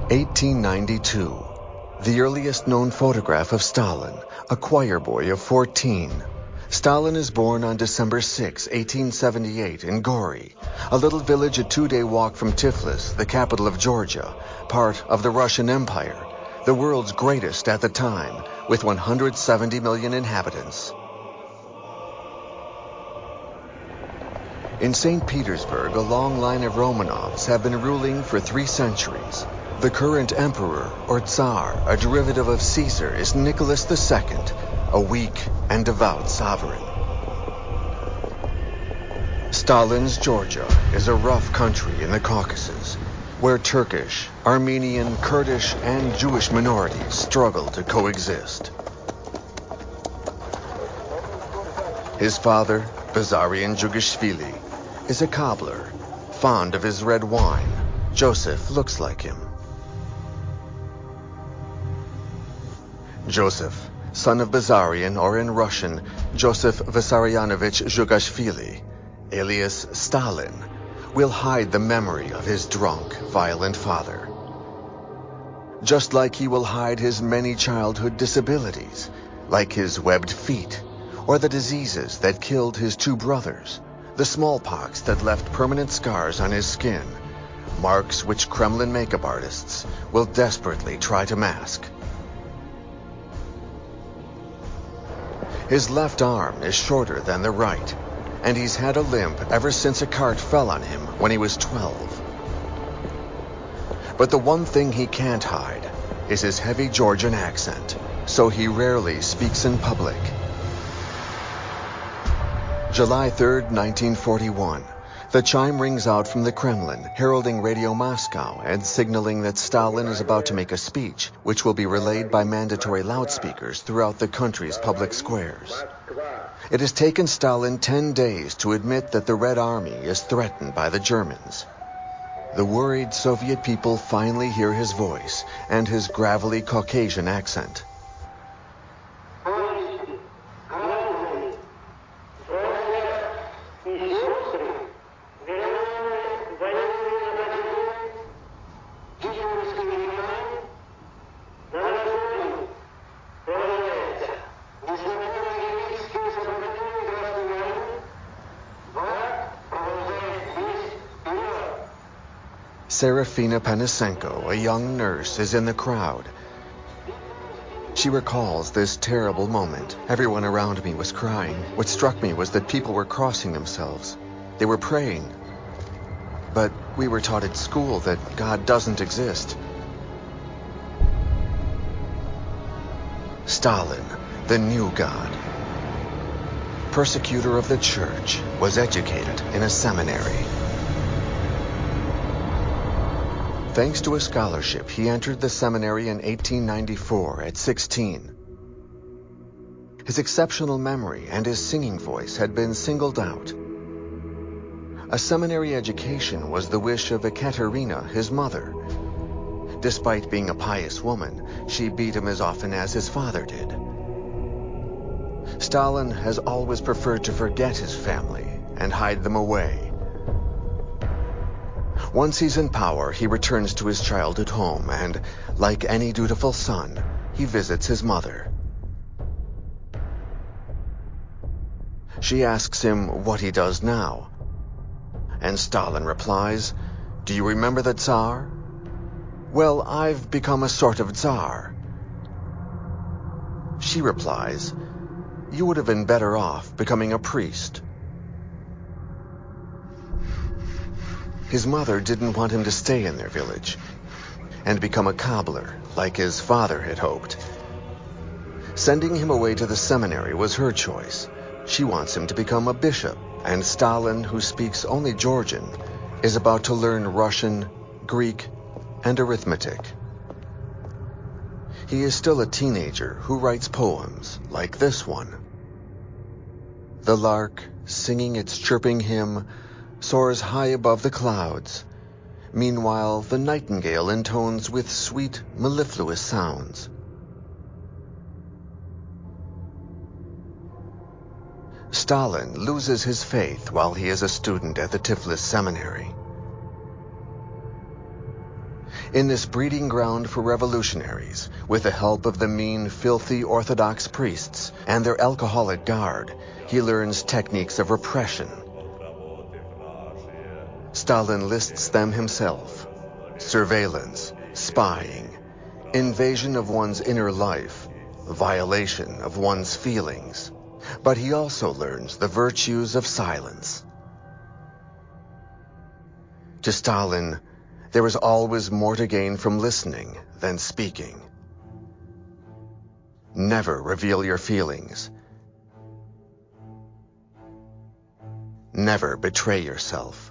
1892. The earliest known photograph of Stalin, a choir boy of 14. Stalin is born on December 6, 1878 in Gori, a little village a 2-day walk from Tiflis, the capital of Georgia, part of the Russian Empire, the world's greatest at the time, with 170 million inhabitants. In St. Petersburg, a long line of Romanovs have been ruling for 3 centuries. The current emperor, or Tsar, a derivative of Caesar, is Nicholas II, a weak and devout sovereign. Stalin's Georgia is a rough country in the Caucasus, where Turkish, Armenian, Kurdish, and Jewish minorities struggle to coexist. His father, Bazarian Jugashvili, is a cobbler, fond of his red wine. Joseph looks like him. Joseph, son of Bazarian, or in Russian, Joseph Vissarionovich Zhugashvili, alias Stalin, will hide the memory of his drunk, violent father. Just like he will hide his many childhood disabilities, like his webbed feet, or the diseases that killed his 2 brothers, the smallpox that left permanent scars on his skin, marks which Kremlin makeup artists will desperately try to mask. His left arm is shorter than the right, and he's had a limp ever since a cart fell on him when he was 12. But the one thing he can't hide is his heavy Georgian accent, so he rarely speaks in public. July 3rd, 1941. The chime rings out from the Kremlin, heralding Radio Moscow and signaling that Stalin is about to make a speech, which will be relayed by mandatory loudspeakers throughout the country's public squares. It has taken Stalin 10 days to admit that the Red Army is threatened by the Germans. The worried Soviet people finally hear his voice and his gravelly Caucasian accent. Serafina Panisenko, a young nurse, is in the crowd. She recalls this terrible moment. Everyone around me was crying. What struck me was that people were crossing themselves. They were praying. But we were taught at school that God doesn't exist. Stalin, the new God, persecutor of the church, was educated in a seminary. Thanks to a scholarship, he entered the seminary in 1894 at 16. His exceptional memory and his singing voice had been singled out. A seminary education was the wish of Ekaterina, his mother. Despite being a pious woman, she beat him as often as his father did. Stalin has always preferred to forget his family and hide them away. Once he's in power, he returns to his childhood home and, like any dutiful son, he visits his mother. She asks him what he does now, and Stalin replies, "Do you remember the Tsar? Well, I've become a sort of Tsar." She replies, "You would have been better off becoming a priest." His mother didn't want him to stay in their village and become a cobbler like his father had hoped. Sending him away to the seminary was her choice. She wants him to become a bishop, and Stalin, who speaks only Georgian, is about to learn Russian, Greek, and arithmetic. He is still a teenager who writes poems like this one. The lark, singing its chirping hymn, soars high above the clouds. Meanwhile, the nightingale intones with sweet, mellifluous sounds. Stalin loses his faith while he is a student at the Tiflis seminary. In this breeding ground for revolutionaries, with the help of the mean, filthy Orthodox priests and their alcoholic guard, he learns techniques of repression. Stalin lists them himself: surveillance, spying, invasion of one's inner life, violation of one's feelings. But he also learns the virtues of silence. To Stalin, there was always more to gain from listening than speaking. Never reveal your feelings. Never betray yourself.